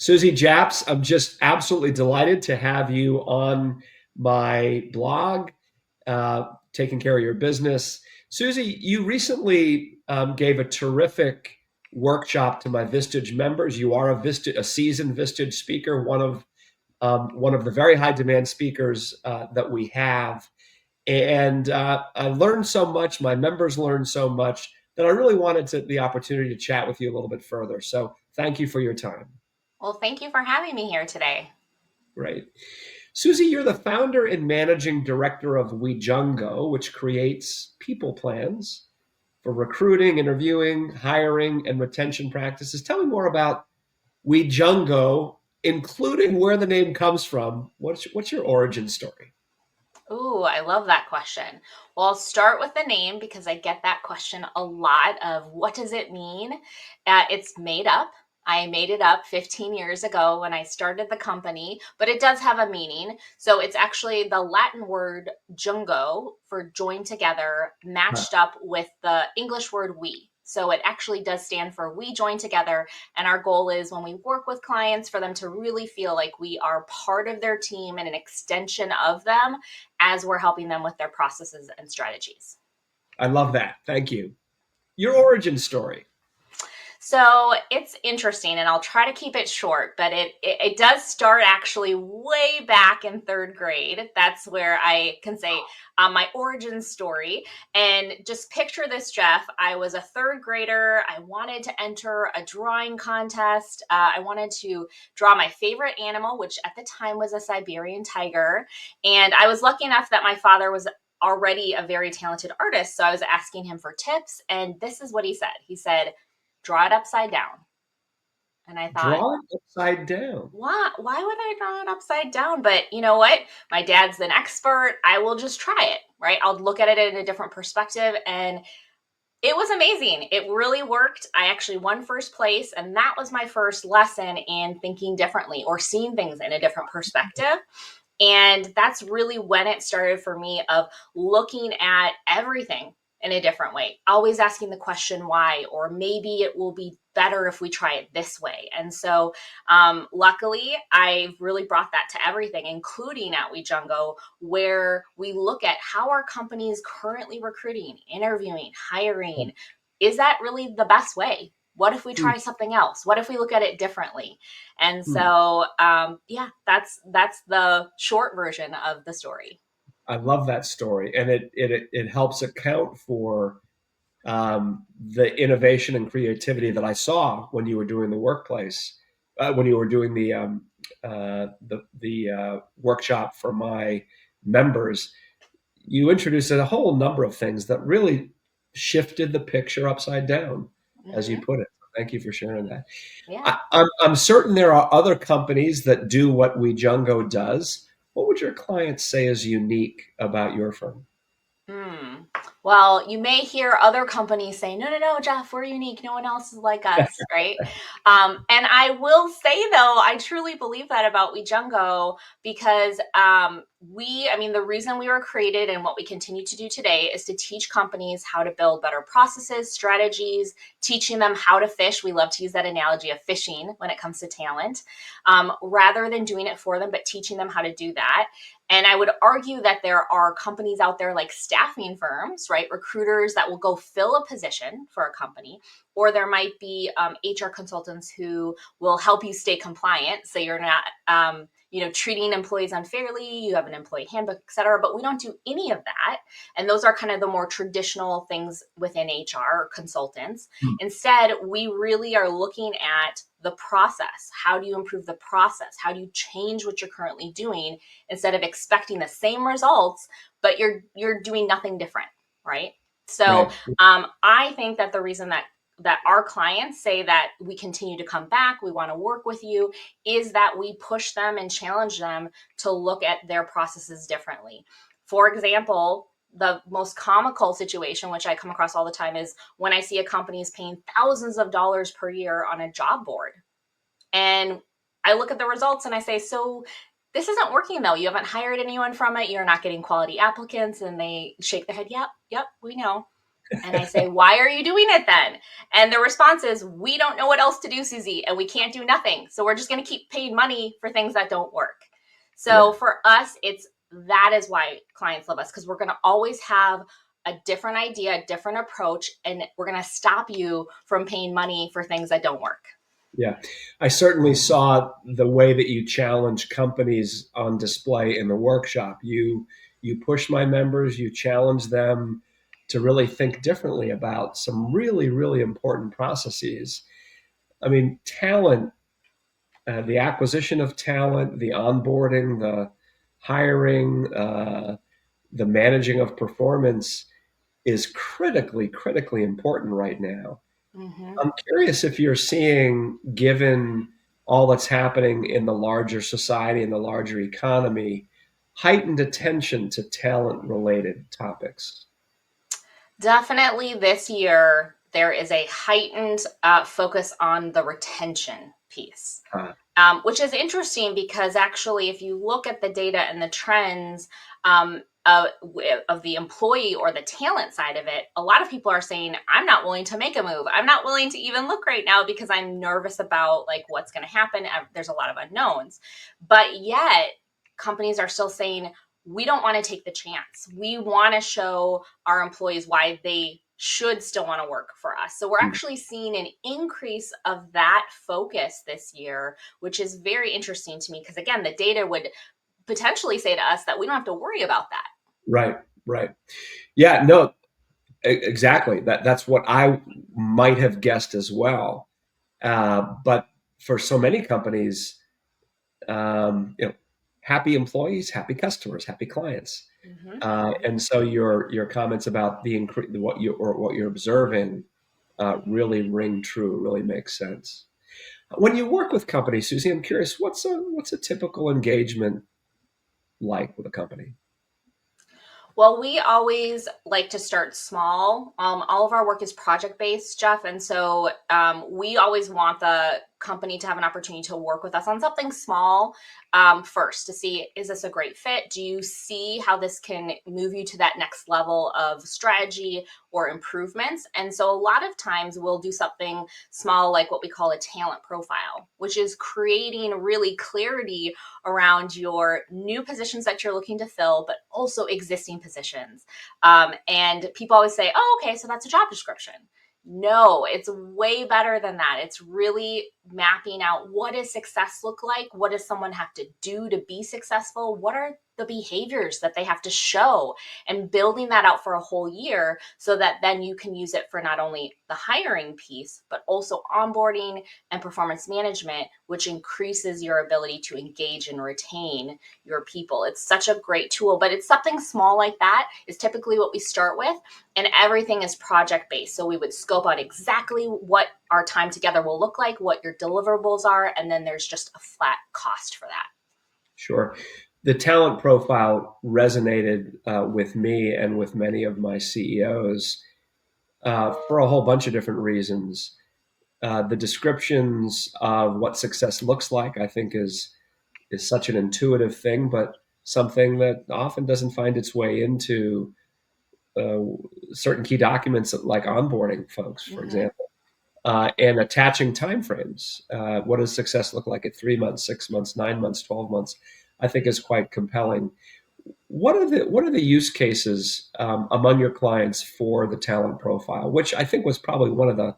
Susie Japs, I'm just absolutely delighted to have you on my blog, taking care of your business. Susie, you recently gave a terrific workshop to my Vistage members. You are a seasoned Vistage speaker, one of the very high demand speakers that we have. And I learned so much. My members learned so much that I really wanted the opportunity to chat with you a little bit further. So thank you for your time. Well, thank you for having me here today. Great. Susie, you're the founder and managing director of WeJungo, which creates people plans for recruiting, interviewing, hiring, and retention practices. Tell me more about WeJungo, including where the name comes from. What's your origin story? Ooh, I love that question. Well, I'll start with the name because I get that question a lot of what does it mean? It's made up. I made it up 15 years ago when I started the company, but it does have a meaning. So it's actually the Latin word jungo for join together Huh. matched up with the English word we. So it actually does stand for we join together. And our goal is when we work with clients for them to really feel like we are part of their team and an extension of them as we're helping them with their processes and strategies. I love that. Thank you. Your origin story. So it's interesting, and I'll try to keep it short, but it does start actually way back in third grade. That's where I can say my origin story. And just picture this, Jeff. I was a third grader. I wanted to enter a drawing contest. I wanted to draw my favorite animal, which at the time was a Siberian tiger. And I was lucky enough that my father was already a very talented artist. So I was asking him for tips. And this is what he said. He said, draw it upside down. And I thought, Draw it upside down. why would I draw it upside down? But you know what? My dad's an expert. I will just try it, right? I'll look at it in a different perspective. And it was amazing. It really worked. I actually won first place. And that was my first lesson in thinking differently or seeing things in a different perspective. And that's really when it started for me of looking at everything in a different way, always asking the question why, or maybe it will be better if we try it this way. And so, luckily, I've really brought that to everything, including at WeJungo, where we look at how are companies currently recruiting, interviewing, hiring. Is that really the best way? What if we Hmm. try something else? What if we look at it differently? And Hmm. so, yeah, that's the short version of the story. I love that story, and it helps account for the innovation and creativity that I saw when you were doing the workplace, when you were doing the workshop for my members. You introduced a whole number of things that really shifted the picture upside down, as you Hmm. put it. Thank you for sharing that. Yeah. I'm certain there are other companies that do what WeJungo does. What would your clients say is unique about your firm? Hmm. Well, you may hear other companies say, no, no, no, Jeff, we're unique. No one else is like us, right? And I will say, though, I truly believe that about WeJungo because I mean, the reason we were created and what we continue to do today is to teach companies how to build better processes, strategies, teaching them how to fish. We love to use that analogy of fishing when it comes to talent, rather than doing it for them, but teaching them how to do that. And I would argue that there are companies out there like staffing firms, right? Recruiters that will go fill a position for a company, or there might be HR consultants who will help you stay compliant, so you're not, treating employees unfairly. You have an employee handbook, et cetera. But we don't do any of that, and those are kind of the more traditional things within HR consultants. Hmm. Instead, we really are looking at the process. How do you improve the process? How do you change what you're currently doing instead of expecting the same results, but you're doing nothing different, right? So Right. I think that the reason that our clients say that we continue to come back, we want to work with you, is that we push them and challenge them to look at their processes differently. For example, the most comical situation, which I come across all the time, is when I see a company is paying thousands of dollars per year on a job board. And I look at the results and I say, so this isn't working though. You haven't hired anyone from it. You're not getting quality applicants. And they shake their head. Yep, yep, we know. And I say, why are you doing it then? And the response is, we don't know what else to do, Susie, and we can't do nothing. So we're just going to keep paying money for things that don't work. So Yeah. for us, that is why clients love us, because we're going to always have a different idea, a different approach, and we're going to stop you from paying money for things that don't work. Yeah. I certainly saw the way that you challenge companies on display in the workshop. You push my members, you challenge them to really think differently about some really, really important processes. I mean, talent, the acquisition of talent, the onboarding, the hiring, the managing of performance is critically, critically important right now. Mm-hmm. I'm curious if you're seeing, given all that's happening in the larger society and the larger economy, heightened attention to talent related topics. Definitely this year, there is a heightened focus on the retention piece. Which is interesting because actually, if you look at the data and the trends of the employee or the talent side of it, a lot of people are saying, I'm not willing to make a move. I'm not willing to even look right now because I'm nervous about like what's going to happen. There's a lot of unknowns. But yet, companies are still saying, we don't want to take the chance. We want to show our employees why they should still want to work for us. So we're actually seeing an increase of that focus this year, which is very interesting to me because, again, the data would potentially say to us that we don't have to worry about that. Right, right. Yeah, no, exactly. That's what I might have guessed as well. But for so many companies, you know, happy employees, happy customers, happy clients. Mm-hmm. And so your comments about the what you're observing really ring true, really makes sense. When you work with companies, Susie, I'm curious, what's a typical engagement like with a company? Well, we always like to start small. All of our work is project based, Jeff. And so we always want the company to have an opportunity to work with us on something small first to see, is this a great fit? Do you see how this can move you to that next level of strategy or improvements? And so a lot of times we'll do something small, like what we call a talent profile, which is creating really clarity around your new positions that you're looking to fill, but also existing positions. And people always say, oh, okay, so that's a job description. No, it's way better than that. It's really mapping out, what does success look like? What does someone have to do to be successful? What are the behaviors that they have to show, and building that out for a whole year so that then you can use it for not only the hiring piece, but also onboarding and performance management, which increases your ability to engage and retain your people. It's such a great tool, but it's something small like that is typically what we start with. And everything is project based. So we would scope out exactly what our time together will look like, what your deliverables are, and then there's just a flat cost for that. Sure. The talent profile resonated with me and with many of my CEOs for a whole bunch of different reasons. The descriptions of what success looks like, I think, is such an intuitive thing, but something that often doesn't find its way into uh, certain key documents like onboarding folks, for Mm-hmm. example, and attaching timeframes. What does success look like at 3 months, 6 months, 9 months, 12 months? I think is quite compelling. What are the use cases among your clients for the talent profile, which I think was probably one of the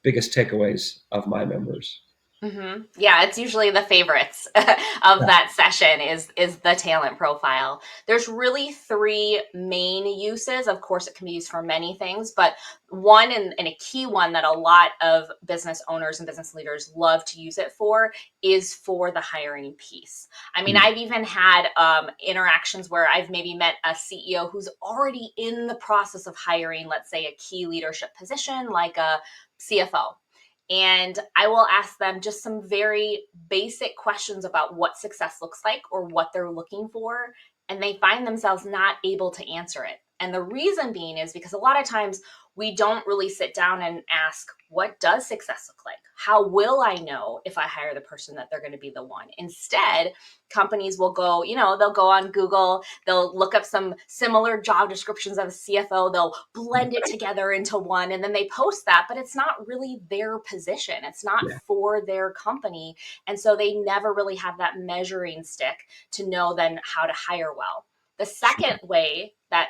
biggest takeaways of my members. Mm-hmm. Yeah, it's usually the favorites of Yeah. that session is the talent profile. There's really three main uses. Of course, it can be used for many things, but one and a key one that a lot of business owners and business leaders love to use it for is for the hiring piece. I mean, Mm. I've even had interactions where I've maybe met a CEO who's already in the process of hiring, let's say, a key leadership position like a CFO, and I will ask them just some very basic questions about what success looks like or what they're looking for. And they find themselves not able to answer it. And the reason being is because a lot of times we don't really sit down and ask, what does success look like? How will I know if I hire the person that they're going to be the one? Instead, companies will go, they'll go on Google, they'll look up some similar job descriptions of a CFO, they'll blend it together into one, and then they post that, but it's not really their position. It's not Yeah. for their company. And so they never really have that measuring stick to know then how to hire well. The second way that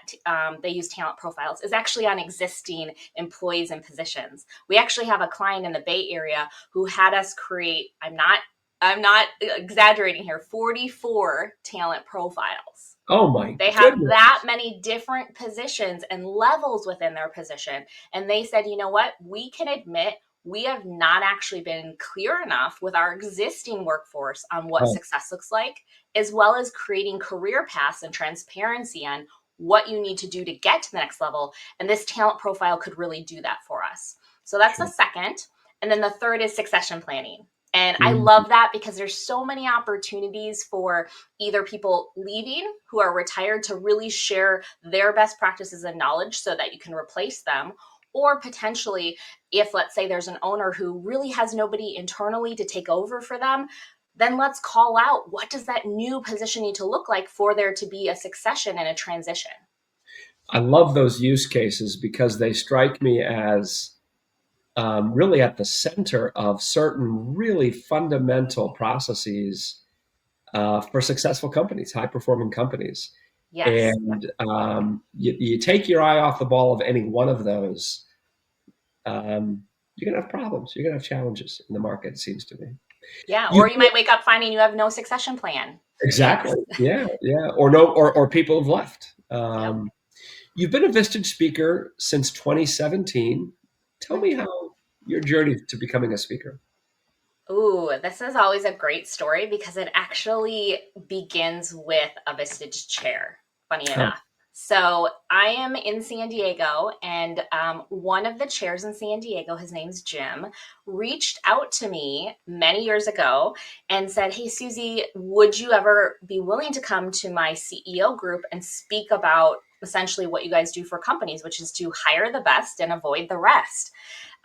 they use talent profiles is actually on existing employees and positions. We actually have a client in the Bay Area who had us create, I'm not exaggerating here, 44 talent profiles. Oh my They have that goodness. many different positions and levels within their position. And they said, you know what? We can admit we have not actually been clear enough with our existing workforce on what Oh, success looks like, as well as creating career paths and transparency on what you need to do to get to the next level. And this talent profile could really do that for us. So that's the sure. second. And then the third is succession planning. And I Mm, love that because there's so many opportunities for either people leaving who are retired to really share their best practices and knowledge so that you can replace them, or potentially if, let's say, there's an owner who really has nobody internally to take over for them, then let's call out, what does that new position need to look like for there to be a succession and a transition? I love those use cases because they strike me as really at the center of certain really fundamental processes for successful companies, high performing companies. Yes. Yep. And you take your eye off the ball of any one of those, you're going to have problems. You're going to have challenges in the market, it seems to me. Yeah. You Or you might wake up finding you have no succession plan. Yes. exactly, yeah, yeah, or no, or people have left. Yep. You've been a Vistage speaker since 2017. Tell me Mm-hmm. how your journey to becoming a speaker. Ooh, this is always a great story because it actually begins with a Vistage chair, funny Huh. enough. So I am in San Diego, and one of the chairs in San Diego, his name's Jim, reached out to me many years ago and said, "Hey, Susie, would you ever be willing to come to my CEO group and speak about essentially what you guys do for companies, which is to hire the best and avoid the rest?"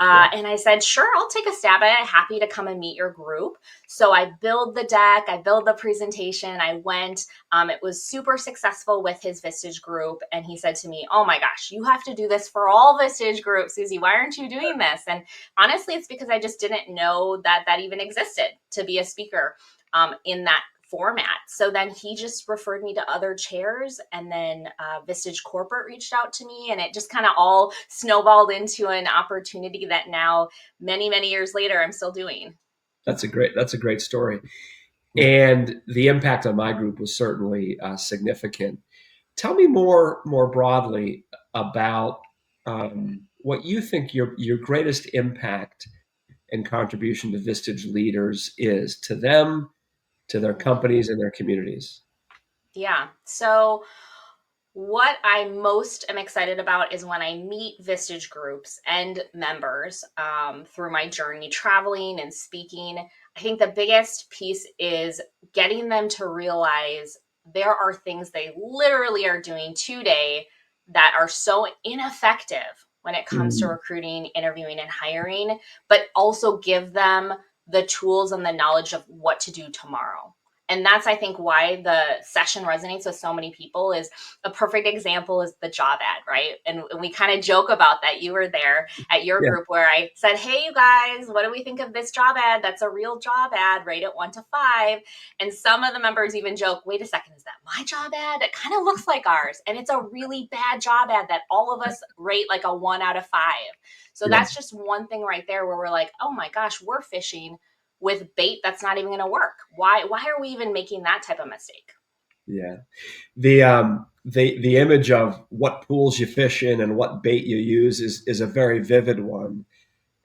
Yeah, And I said, sure, I'll take a stab at it. Happy to come and meet your group. So I build the deck, I build the presentation. I went, it was super successful with his Vistage group. And he said to me, oh my gosh, you have to do this for all Vistage groups, Susie. Why aren't you doing this? And honestly, it's because I just didn't know that that even existed to be a speaker in that format. So then he just referred me to other chairs, and then Vistage Corporate reached out to me, and it just kind of all snowballed into an opportunity that now, many, many years later, I'm still doing. that's a great story. And the impact on my group was certainly significant. Tell me more broadly about what you think your greatest impact and contribution to Vistage leaders is to them, to their companies, and their communities. Yeah. So what I most am excited about is when I meet Vistage groups and members through my journey traveling and speaking. I think the biggest piece is getting them to realize there are things they literally are doing today that are so ineffective when it comes to Mm, recruiting, interviewing, and hiring, but also give them the tools and the knowledge of what to do tomorrow. And that's, I think, why the session resonates with so many people. Is a perfect example is the job ad, right? And we kind of joke about that. You were there at your yeah, group where I said, hey, you guys, what do we think of this job ad? That's a real job ad, rate it 1 to 5. And some of the members even joke, wait a second, is that my job ad? It kind of looks like ours. And it's a really bad job ad that all of us rate like a 1 out of 5. So yeah, that's just one thing right there where we're like, oh my gosh, we're fishing with bait that's not even going to work. Why are we even making that type of mistake? yeah. The image of what pools you fish in and what bait you use is a very vivid one.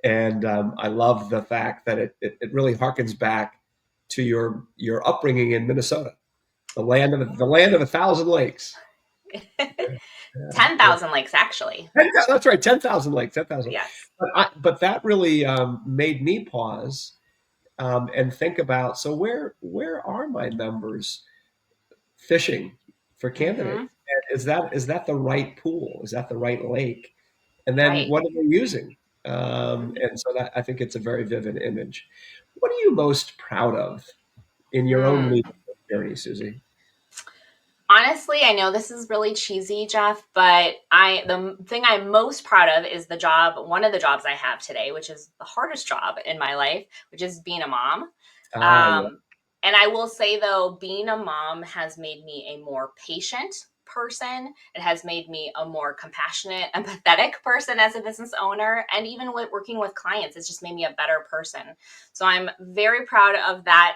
And I love the fact that it really harkens back to your upbringing in Minnesota, the land of 1,000 lakes. Yeah, yeah, yeah. 10,000 lakes actually. That's right, 10,000 lakes, 10,000. Yes. But that really made me pause and think about, so where are my members fishing for Mm-hmm. candidates? is that the right pool? Is that the right lake? And then Right. what are they using? Mhm. And so that I think it's a very vivid image. What are you most proud of in your own Hmm. leadership journey, Susie? Honestly, I know this is really cheesy, Jeff, but the thing I'm most proud of is one of the jobs I have today, which is the hardest job in my life, which is being a mom. Ah, yeah. Um, and I will say though, being a mom has made me a more patient person. It has made me a more compassionate, empathetic person as a business owner. And even with working with clients, it's just made me a better person. So I'm very proud of that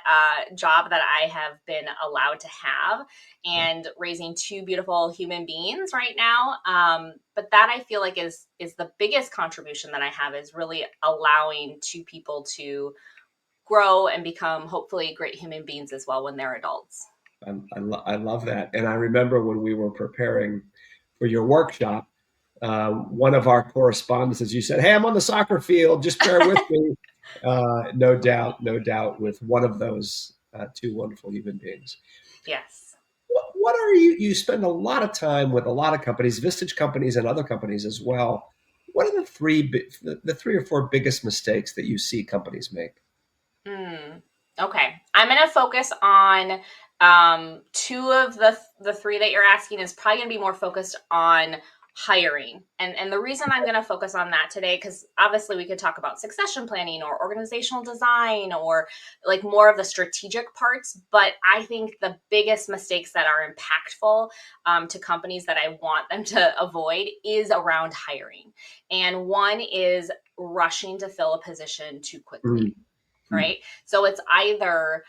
job that I have been allowed to have and raising two beautiful human beings right now. But that I feel like is the biggest contribution that I have is really allowing two people to grow and become hopefully great human beings as well when they're adults. I love that. And I remember when we were preparing for your workshop, one of our correspondences, you said, "Hey, I'm on the soccer field. Just bear with me." No doubt, no doubt, with one of those two wonderful human beings. Yes. What are you? You spend a lot of time with a lot of companies, Vistage companies, and other companies as well. What are the three or four biggest mistakes that you see companies make? Mm, okay. I'm going to focus on two of the three that you're asking is probably going to be more focused on hiring. And the reason I'm going to focus on that today cuz obviously we could talk about succession planning or organizational design or like more of the strategic parts, but I think the biggest mistakes that are impactful to companies that I want them to avoid is around hiring. And one is rushing to fill a position too quickly, Mm-hmm. right? So it's either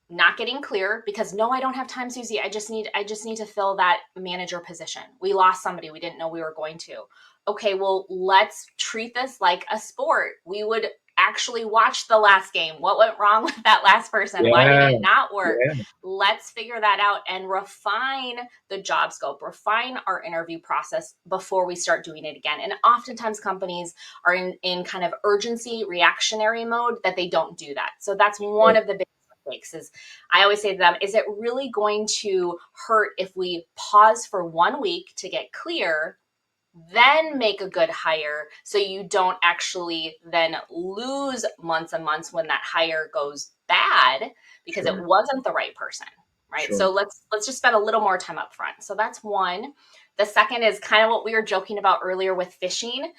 not getting clear because no, I don't have time, Susie. I just need to fill that manager position. We lost somebody we didn't know we were going to. Okay, well, let's treat this like a sport. We would actually watch the last game. What went wrong with that last person? Why did Yeah, it not work? yeah, Let's figure that out and refine the job scope, refine our interview process before we start doing it again. And oftentimes companies are in kind of urgency reactionary mode that they don't do that. So that's one sure. of the big mistakes is I always say to them, is it really going to hurt if we pause for 1 week to get clear, then make a good hire so you don't actually then lose months and months when that hire goes bad because it Sure. wasn't the right person, right? So Sure. let's just spend a little more time up front. So that's one. The second is kind of what we were joking about earlier with fishing,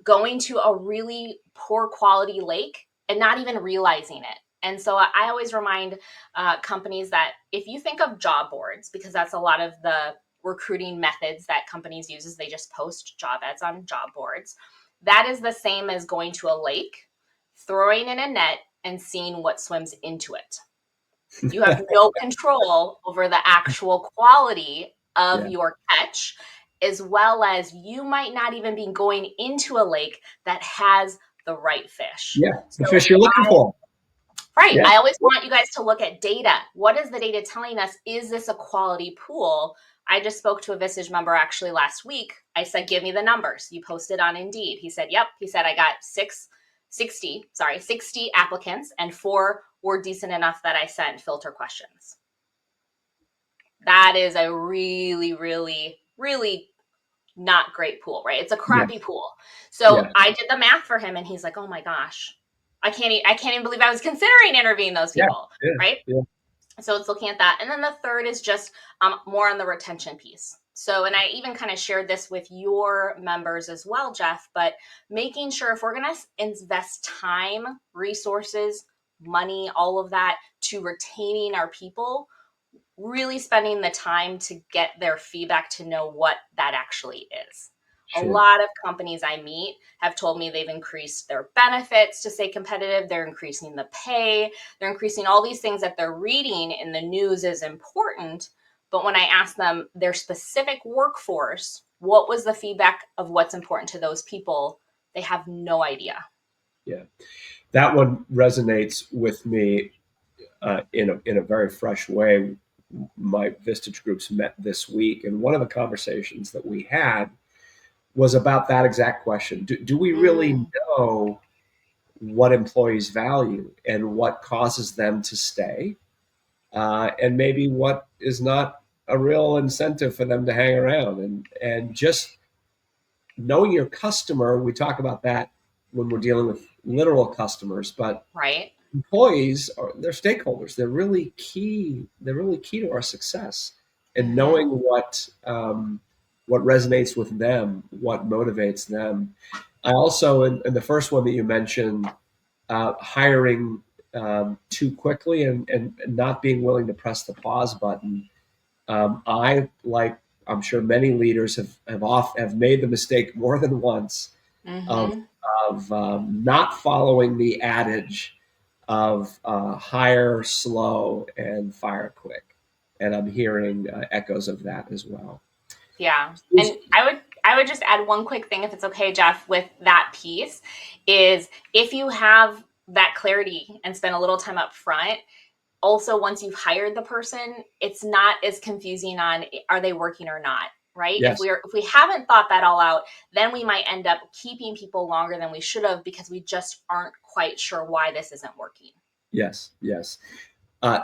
going to a really poor quality lake and not even realizing it. And so I always remind companies that if you think of job boards, because that's a lot of the recruiting methods that companies use is they just post job ads on job boards. That is the same as going to a lake, throwing in a net, and seeing what swims into it. You have no control over the actual quality of Yeah. your catch, as well as you might not even be going into a lake that has the right fish. Yeah. The So fish you're looking for. right. Yeah. I always want you guys to look at data. What is the data telling us? Is this a quality pool? I just spoke to a Vistage member actually last week. I said, give me the numbers. You posted on Indeed. He said, yep. He said, I got 60 applicants and four were decent enough that I sent filter questions. That is a really, really, really not great pool, right? It's a crappy Yes. pool. So Yeah. I did the math for him and he's like, oh my gosh, I can't even believe I was considering interviewing those Yeah. people, Yeah. right? Yeah. So it's looking at that. And then the third is just more on the retention piece. So, and I even kind of shared this with your members as well, Jeff, but making sure if we're going to invest time, resources, money, all of that to retaining our people, really spending the time to get their feedback to know what that actually is. A Sure. lot of companies I meet have told me they've increased their benefits to stay competitive. They're increasing the pay. They're increasing all these things that they're reading in the news is important. But when I ask them their specific workforce, what was the feedback of what's important to those people? They have no idea. Yeah. That one resonates with me in a very fresh way. My Vistage groups met this week, and one of the conversations that we had was about that exact question. Do we really Mm, know what employees value and what causes them to stay, and maybe what is not a real incentive for them to hang around. And just knowing your customer, we talk about that when we're dealing with literal customers, but Right. employees are they're stakeholders. They're really key. They're really key to our success. And Hmm. knowing what resonates with them, what motivates them. I also, in the first one that you mentioned, hiring too quickly and not being willing to press the pause button. I like I'm sure many leaders have made the mistake more than once of Hmm. not following the adage of hire slow and fire quick, and I'm hearing echoes of that as well. Yeah. And I would just add one quick thing, if it's okay, Jeff, with that piece is if you have that clarity and spend a little time up front, also once you've hired the person, it's not as confusing on are they working or not, right? if Yes, we're if we haven't thought that all out, then we might end up keeping people longer than we should have because we just aren't quite sure why this isn't working. yes, yes.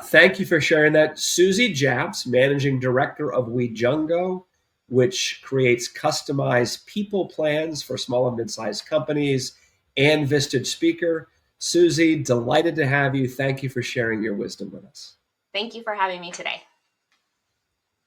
Thank you for sharing that. Susie Japs, Managing Director of WeJungo, which creates customized people plans for small and mid-sized companies, and Vistage speaker. Susie, delighted to have you. Thank you for sharing your wisdom with us. Thank you for having me today.